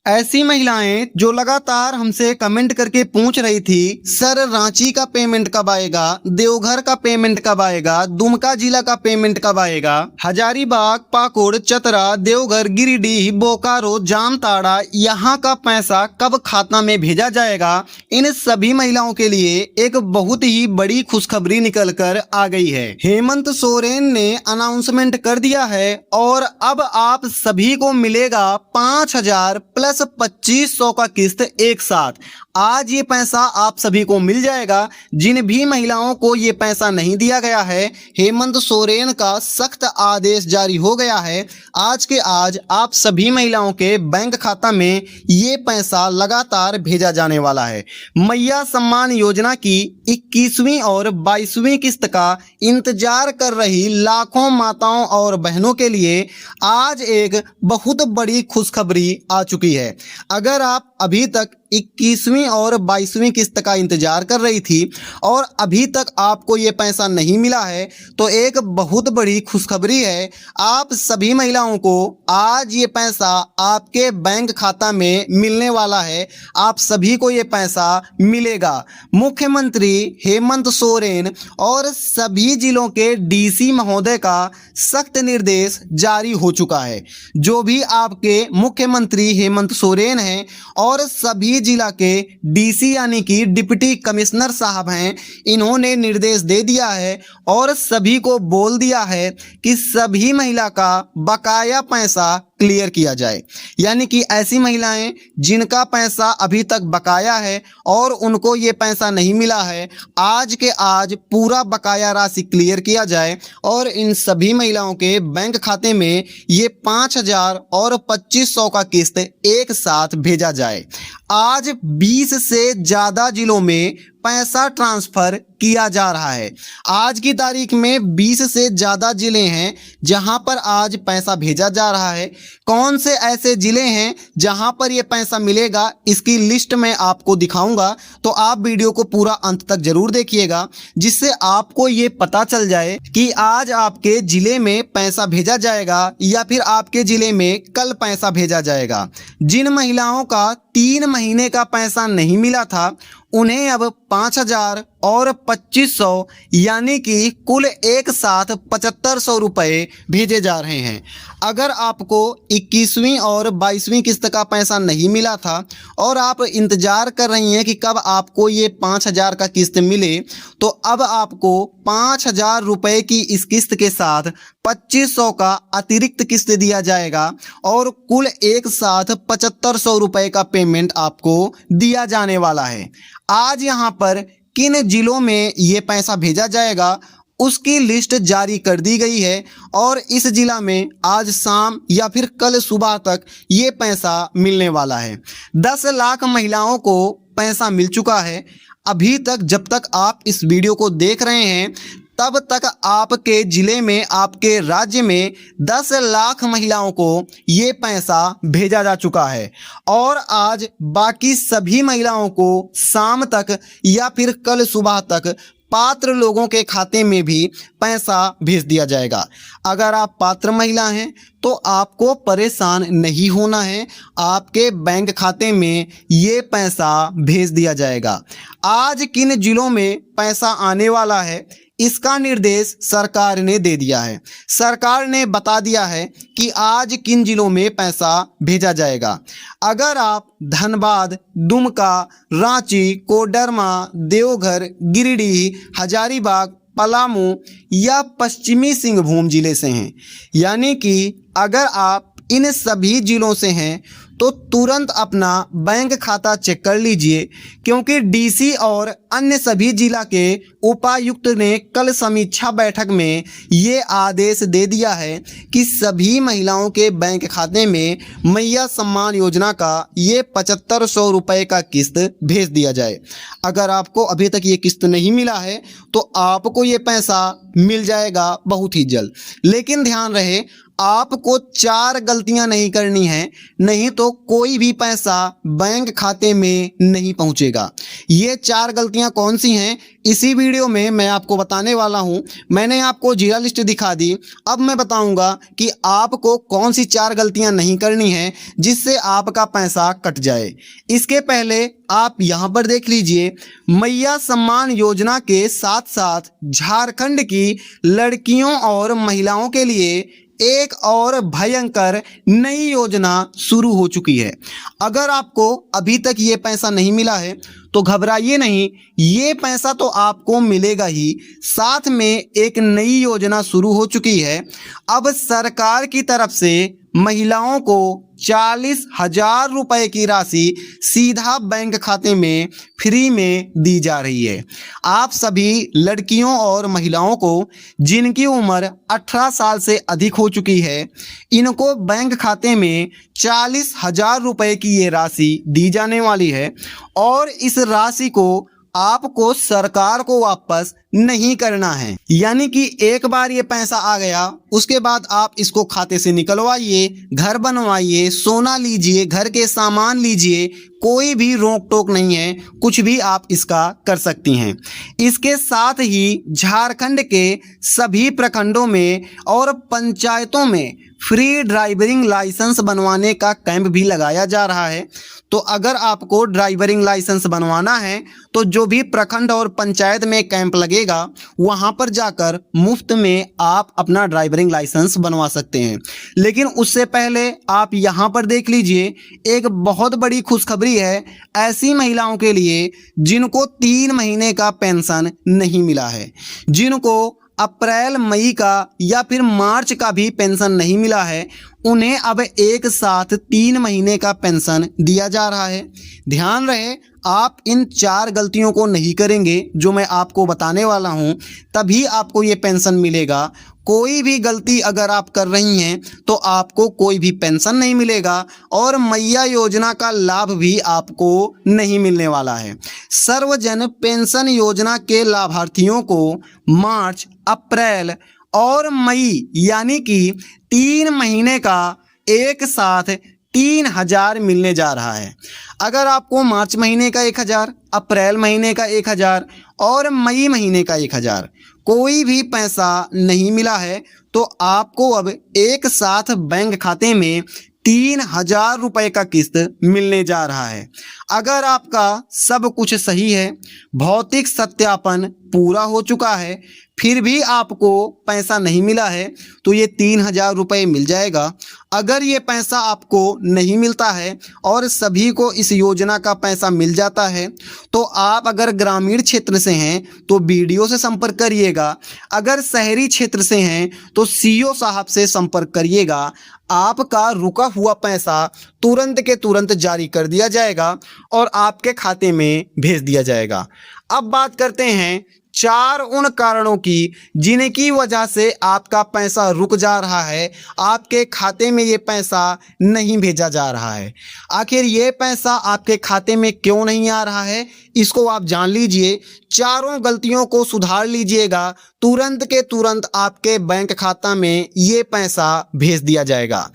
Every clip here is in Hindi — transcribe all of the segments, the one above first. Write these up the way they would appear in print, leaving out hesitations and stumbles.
ऐसी महिलाएं जो लगातार हमसे कमेंट करके पूछ रही थी, सर रांची का पेमेंट कब आएगा, देवघर का पेमेंट कब आएगा, दुमका जिला का पेमेंट कब आएगा, हजारीबाग, पाकुड़, चतरा, देवघर, गिरिडीह, बोकारो, जामताड़ा, यहाँ का पैसा कब खाता में भेजा जाएगा। इन सभी महिलाओं के लिए एक बहुत ही बड़ी खुशखबरी निकल कर आ गई है। हेमंत सोरेन ने अनाउंसमेंट कर दिया है और अब आप सभी को मिलेगा 5,000 प्लस 2,500 का किस्त एक साथ। आज ये पैसा आप सभी को मिल जाएगा। जिन भी महिलाओं को ये पैसा नहीं दिया गया है, हेमंत सोरेन का सख्त आदेश जारी हो गया है। आज के आज आप सभी महिलाओं के बैंक खाता में ये पैसा लगातार भेजा जाने वाला है। मैया सम्मान योजना की 21वीं और 22वीं किस्त का इंतजार कर रही लाखों माताओं और बहनों के लिए आज एक बहुत बड़ी खुशखबरी आ चुकी है। अगर आप अभी तक 21वीं और 22वीं किस्त का इंतजार कर रही थी और अभी तक आपको ये पैसा नहीं मिला है, तो एक बहुत बड़ी खुशखबरी है। आप सभी महिलाओं को आज ये पैसा आपके बैंक खाता में मिलने वाला है। आप सभी को ये पैसा मिलेगा। मुख्यमंत्री हेमंत सोरेन और सभी जिलों के डीसी महोदय का सख्त निर्देश जारी हो चुका है। जो भी आपके मुख्यमंत्री हेमंत सोरेन हैं और सभी जिला के डीसी यानी कि डिप्टी कमिश्नर साहब हैं, इन्होंने निर्देश दे दिया है और सभी को बोल दिया है कि सभी महिला का बकाया पैसा क्लियर किया जाए। यानी कि ऐसी महिलाएं जिनका पैसा अभी तक बकाया है और उनको ये पैसा नहीं मिला है, आज के आज पूरा बकाया राशि क्लियर किया जाए और इन सभी महिलाओं के बैंक खाते में ये 5,000 और 2,500 का किस्त एक साथ भेजा जाए। आज 20 से ज़्यादा जिलों में पैसा ट्रांसफ़र किया जा रहा है। आज की तारीख में 20 से ज़्यादा ज़िले हैं जहां पर आज पैसा भेजा जा रहा है। कौन से ऐसे ज़िले हैं जहां पर ये पैसा मिलेगा, इसकी लिस्ट मैं आपको दिखाऊंगा, तो आप वीडियो को पूरा अंत तक ज़रूर देखिएगा, जिससे आपको ये पता चल जाए कि आज आपके ज़िले में पैसा भेजा जाएगा या फिर आपके ज़िले में कल पैसा भेजा जाएगा। जिन महिलाओं का 3 महीने का पैसा नहीं मिला था, उन्हें अब 5,000 और 2,500 यानी कि कुल एक साथ 7,500 रुपये भेजे जा रहे हैं। अगर आपको 21वीं और 22वीं किस्त का पैसा नहीं मिला था और आप इंतज़ार कर रही हैं कि कब आपको ये 5,000 का किस्त मिले, तो अब आपको 5,000 रुपये की इस किस्त के साथ 2,500 का अतिरिक्त किस्त दिया जाएगा और कुल एक साथ 7,500 रुपये का पेमेंट आपको दिया जाने वाला है। आज यहाँ पर किन जिलों में ये पैसा भेजा जाएगा उसकी लिस्ट जारी कर दी गई है और इस जिला में आज शाम या फिर कल सुबह तक ये पैसा मिलने वाला है। 10 लाख महिलाओं को पैसा मिल चुका है। अभी तक जब तक आप इस वीडियो को देख रहे हैं, तब तक आपके ज़िले में, आपके राज्य में 10 लाख महिलाओं को ये पैसा भेजा जा चुका है और आज बाकी सभी महिलाओं को शाम तक या फिर कल सुबह तक पात्र लोगों के खाते में भी पैसा भेज दिया जाएगा। अगर आप पात्र महिला हैं तो आपको परेशान नहीं होना है, आपके बैंक खाते में ये पैसा भेज दिया जाएगा। आज किन जिलों में पैसा आने वाला है, इसका निर्देश सरकार ने दे दिया है। सरकार ने बता दिया है कि आज किन जिलों में पैसा भेजा जाएगा। अगर आप धनबाद, दुमका, रांची, कोडरमा, देवघर, गिरिडीह, हजारीबाग, पलामू या पश्चिमी सिंहभूम जिले से हैं, यानी कि अगर आप इन सभी जिलों से हैं, तो तुरंत अपना बैंक खाता चेक कर लीजिए, क्योंकि डीसी और अन्य सभी जिला के उपायुक्त ने कल समीक्षा बैठक में ये आदेश दे दिया है कि सभी महिलाओं के बैंक खाते में मैया सम्मान योजना का ये 7,500 रुपये का किस्त भेज दिया जाए। अगर आपको अभी तक ये किस्त नहीं मिला है तो आपको ये पैसा मिल जाएगा बहुत ही जल्द। लेकिन ध्यान रहे, आपको 4 गलतियां नहीं करनी है, नहीं तो कोई भी पैसा बैंक खाते में नहीं पहुंचेगा। ये 4 गलतियां कौन सी हैं, इसी वीडियो में मैं आपको बताने वाला हूं। मैंने आपको जीरा लिस्ट दिखा दी, अब मैं बताऊंगा कि आपको कौन सी 4 गलतियां नहीं करनी है जिससे आपका पैसा कट जाए। इसके पहले आप यहां पर देख लीजिए, मैया सम्मान योजना के साथ साथ झारखंड की लड़कियों और महिलाओं के लिए एक और भयंकर नई योजना शुरू हो चुकी है। अगर आपको अभी तक ये पैसा नहीं मिला है तो घबराइए नहीं, ये पैसा तो आपको मिलेगा ही, साथ में एक नई योजना शुरू हो चुकी है। अब सरकार की तरफ से महिलाओं को 40,000 रुपए की राशि सीधा बैंक खाते में फ्री में दी जा रही है। आप सभी लड़कियों और महिलाओं को जिनकी उम्र 18 साल से अधिक हो चुकी है, इनको बैंक खाते में 40,000 रुपए की ये राशि दी जाने वाली है और इस राशि को आपको सरकार को वापस नहीं करना है। यानी कि एक बार ये पैसा आ गया, उसके बाद आप इसको खाते से निकलवाइए, घर बनवाइए, सोना लीजिए, घर के सामान लीजिए, कोई भी रोक टोक नहीं है, कुछ भी आप इसका कर सकती हैं। इसके साथ ही झारखंड के सभी प्रखंडों में और पंचायतों में फ्री ड्राइविंग लाइसेंस बनवाने का कैंप भी लगाया जा रहा है। तो अगर आपको ड्राइविंग लाइसेंस बनवाना है तो जो भी प्रखंड और पंचायत में कैंप लगेगा वहां पर जाकर मुफ्त में आप अपना ड्राइविंग लाइसेंस बनवा सकते हैं। लेकिन उससे पहले आप यहां पर देख लीजिए, एक बहुत बड़ी खुशखबरी है ऐसी महिलाओं के लिए जिनको 3 महीने का पेंशन नहीं मिला है, जिनको अप्रैल मई का या फिर मार्च का भी पेंशन नहीं मिला है, उन्हें अब एक साथ 3 महीने का पेंशन दिया जा रहा है। ध्यान रहे, आप इन 4 गलतियों को नहीं करेंगे जो मैं आपको बताने वाला हूं, तभी आपको ये पेंशन मिलेगा। कोई भी गलती अगर आप कर रही हैं तो आपको कोई भी पेंशन नहीं मिलेगा और मैया योजना का लाभ भी आपको नहीं मिलने वाला है। सर्वजन पेंशन योजना के लाभार्थियों को मार्च, अप्रैल और मई यानी कि 3 महीने का एक साथ 3,000 मिलने जा रहा है। अगर आपको मार्च महीने का 1,000, अप्रैल महीने का 1,000 और मई महीने का 1,000 कोई भी पैसा नहीं मिला है तो आपको अब एक साथ बैंक खाते में 3,000 रुपए का किस्त मिलने जा रहा है। अगर आपका सब कुछ सही है, भौतिक सत्यापन पूरा हो चुका है, फिर भी आपको पैसा नहीं मिला है तो ये 3,000 रुपये मिल जाएगा। अगर ये पैसा आपको नहीं मिलता है और सभी को इस योजना का पैसा मिल जाता है तो आप अगर ग्रामीण क्षेत्र से हैं तो बीडीओ से संपर्क करिएगा, अगर शहरी क्षेत्र से हैं तो सीओ साहब से संपर्क करिएगा। आपका रुका हुआ पैसा तुरंत के तुरंत जारी कर दिया जाएगा और आपके खाते में भेज दिया जाएगा। अब बात करते हैं 4 उन कारणों की जिनकी वजह से आपका पैसा रुक जा रहा है, आपके खाते में ये पैसा नहीं भेजा जा रहा है। आखिर ये पैसा आपके खाते में क्यों नहीं आ रहा है, इसको आप जान लीजिए। चारों गलतियों को सुधार लीजिएगा, तुरंत के तुरंत आपके बैंक खाता में ये पैसा भेज दिया जाएगा।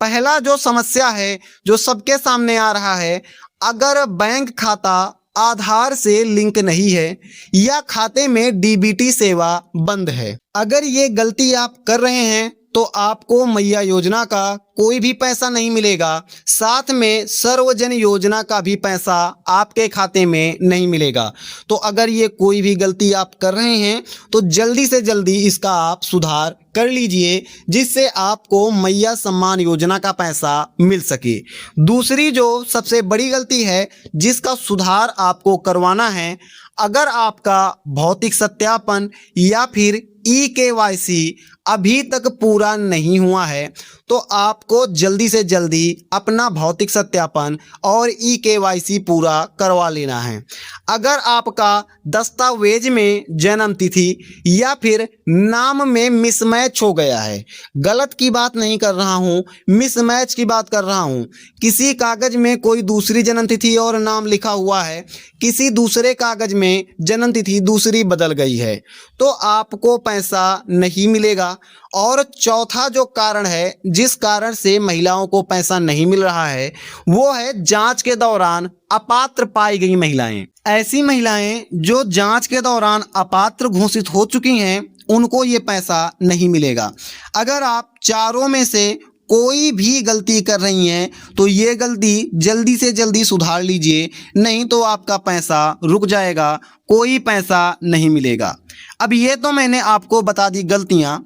पहला जो समस्या है जो सबके सामने आ रहा है, अगर बैंक खाता आधार से लिंक नहीं है या खाते में डीबीटी सेवा बंद है, अगर ये गलती आप कर रहे हैं तो आपको मैया योजना का कोई भी पैसा नहीं मिलेगा, साथ में सर्वजन योजना का भी पैसा आपके खाते में नहीं मिलेगा। तो अगर ये कोई भी गलती आप कर रहे हैं तो जल्दी से जल्दी इसका आप सुधार कर लीजिए जिससे आपको मैया सम्मान योजना का पैसा मिल सके। दूसरी जो सबसे बड़ी गलती है जिसका सुधार आपको करवाना है, अगर आपका भौतिक सत्यापन या फिर ई-केवाईसी अभी तक पूरा नहीं हुआ है तो आपको जल्दी से जल्दी अपना भौतिक सत्यापन और ई-केवाईसी पूरा करवा लेना है। अगर आपका दस्तावेज में जन्म तिथि या फिर नाम में मिसमैच हो गया है, गलत की बात नहीं कर रहा हूँ, मिसमैच की बात कर रहा हूँ, किसी कागज में कोई दूसरी जन्म तिथि और नाम लिखा हुआ है, किसी दूसरे कागज में जन्म तिथि दूसरी बदल गई है, तो आपको पैसा नहीं मिलेगा। और चौथा जो कारण है जिस कारण से महिलाओं को पैसा नहीं मिल रहा है, वो है जांच के दौरान अपात्र पाई गई महिलाएं। ऐसी महिलाएं जो जांच के दौरान अपात्र घोषित हो चुकी हैं, उनको ये पैसा नहीं मिलेगा। अगर आप चारों में से कोई भी गलती कर रही हैं तो ये गलती जल्दी से जल्दी सुधार लीजिए, नहीं तो आपका पैसा रुक जाएगा, कोई पैसा नहीं मिलेगा। अब ये तो मैंने आपको बता दी गलतियां।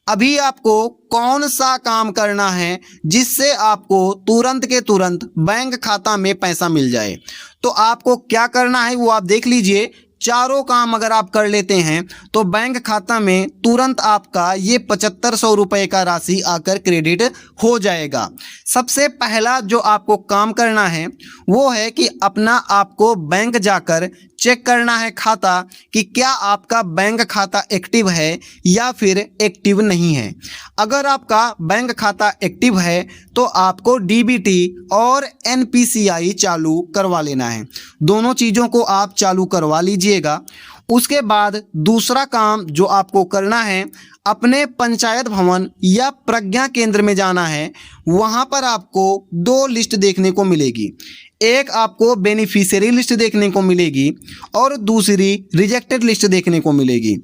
अभी आपको कौन सा काम करना है जिससे आपको तुरंत के तुरंत बैंक खाता में पैसा मिल जाए। तो आपको क्या करना है वो आप देख लीजिए। चारों काम अगर आप कर लेते हैं तो बैंक खाता में तुरंत आपका ये 7500 रुपये का राशि आकर क्रेडिट हो जाएगा। सबसे पहला जो आपको काम करना है वो है कि अपना आपको बैंक जाकर चेक करना है खाता कि क्या आपका बैंक खाता एक्टिव है या फिर एक्टिव नहीं है। अगर आपका बैंक खाता एक्टिव है तो आपको डीबीटी और एनपीसीआई चालू करवा लेना है। दोनों चीज़ों को आप चालू करवा लीजिएगा। उसके बाद दूसरा काम जो आपको करना है, अपने पंचायत भवन या प्रज्ञा केंद्र में जाना है। वहाँ पर आपको 2 लिस्ट देखने को मिलेगी। एक आपको बेनिफिशियरी लिस्ट देखने को मिलेगी और दूसरी रिजेक्टेड लिस्ट देखने को मिलेगी।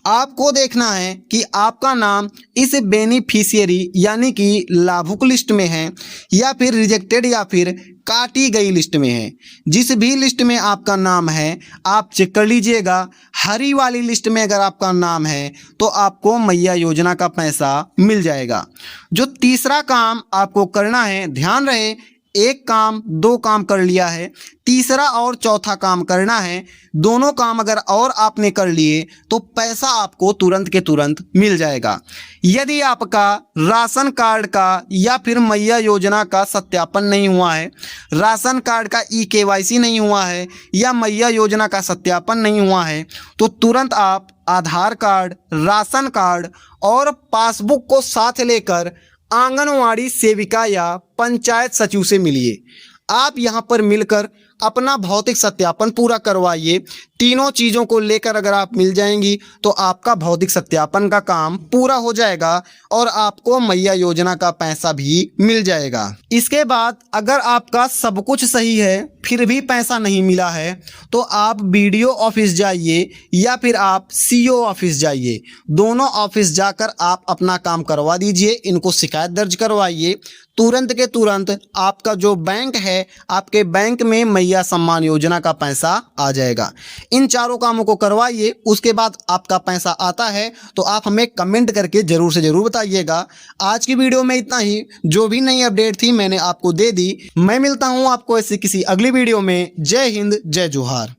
आपको देखना है कि आपका नाम इस बेनिफिशियरी यानी कि लाभुक लिस्ट में है या फिर रिजेक्टेड या फिर काटी गई लिस्ट में है। जिस भी लिस्ट में आपका नाम है आप चेक कर लीजिएगा। हरी वाली लिस्ट में अगर आपका नाम है तो आपको मैया योजना का पैसा मिल जाएगा। जो तीसरा काम आपको करना है, ध्यान रहे, एक काम 2 काम कर लिया है, तीसरा और चौथा काम करना है। दोनों काम अगर और आपने कर लिए तो पैसा आपको तुरंत के तुरंत मिल जाएगा। यदि आपका राशन कार्ड का या फिर मैया योजना का सत्यापन नहीं हुआ है, राशन कार्ड का ई-केवाईसी नहीं हुआ है या मैया योजना का सत्यापन नहीं हुआ है, तो तुरंत आप आधार कार्ड, राशन कार्ड और पासबुक को साथ लेकर आंगनवाड़ी सेविका या पंचायत सचिव से मिलिए। आप यहां पर मिलकर अपना भौतिक सत्यापन पूरा करवाइए। तीनों चीज़ों को लेकर अगर आप मिल जाएंगी तो आपका भौतिक सत्यापन का काम पूरा हो जाएगा और आपको मैया योजना का पैसा भी मिल जाएगा। इसके बाद अगर आपका सब कुछ सही है फिर भी पैसा नहीं मिला है तो आप बीडीओ ऑफिस जाइए या फिर आप सीओ ऑफिस जाइए। दोनों ऑफिस जाकर आप अपना काम करवा दीजिए, इनको शिकायत दर्ज करवाइए। तुरंत के तुरंत आपका जो बैंक है, आपके बैंक में मैया सम्मान योजना का पैसा आ जाएगा। इन चारों कामों को करवाइए, उसके बाद आपका पैसा आता है तो आप हमें कमेंट करके ज़रूर से ज़रूर बताइएगा। आज की वीडियो में इतना ही। जो भी नई अपडेट थी मैंने आपको दे दी। मैं मिलता हूँ आपको ऐसे किसी अगली वीडियो में। जय हिंद, जय जोहार।